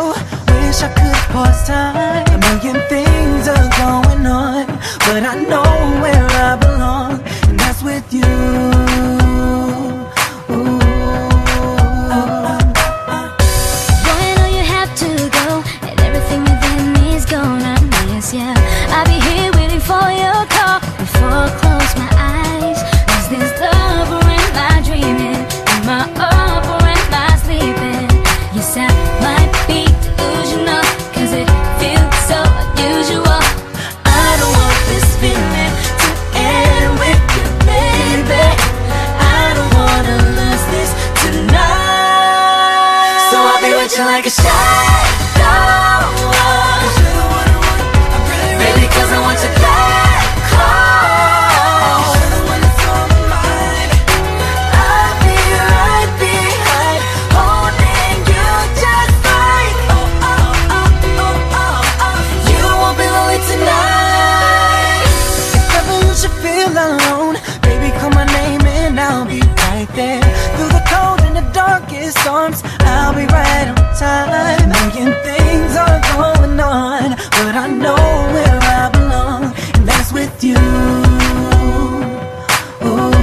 shadow. Wish I could pause time. A million things are going on, but I know where I belong, and that's with you. Ooh. Boy, I know you have to go, and everything within me is gonna miss ya. I'll be here waiting for your call before I close my eyes. Is this love or am I dreaming? Am I up or am I sleeping? Yes, I might be delusional, cause it feels so unusual. I don't want this feeling to end with you, baby. I don't wanna lose this tonight. So I'll be with you like a shadow, baby, cause I want you that close. I'll be right behind, holding you just right. Oh, oh, oh, oh, oh, oh. You won't be lonely tonight. If ever you should feel alone, baby, call my name and I'll be right there. Through the cold and the darkest storms, I'll be right on time. Million things are going on, but I know where I belong, and that's with you. Ooh.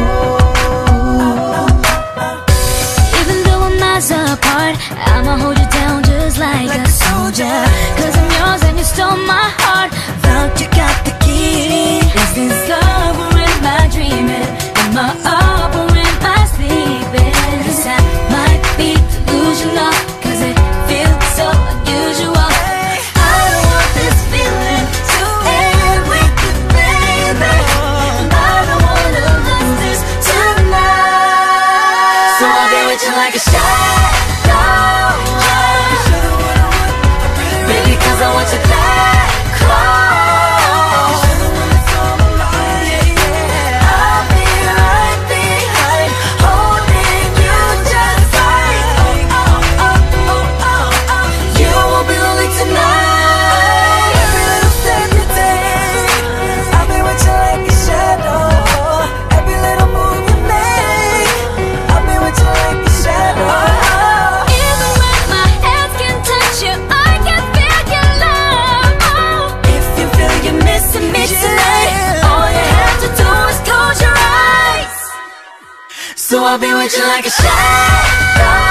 Even though we're miles apart, I'ma hold you down just like a soldier. Cause I'm yours and you stole my heart. Thought you got the key. Is this love or am I dreaming? Am I up or am I sleeping? Yes, I might be delusional, cause it feels so unusual. I don't want this feeling to end with you, baby. And I don't wanna lose this tonight. So I'll be with you like a shadow, Baby, cause I want you that close. I'll be right behind, holding you just right. Oh, oh, oh, oh, oh. You won't be lonely tonight. every little step you take, I'll be with you like a shadow. Every little move you make, I'll be with you like a shadow. Even when my hands can touch you, I can feel your love. Oh, if you feel you're missing me tonight, all you have to do is close your eyes. So I'll be with you like a shadow.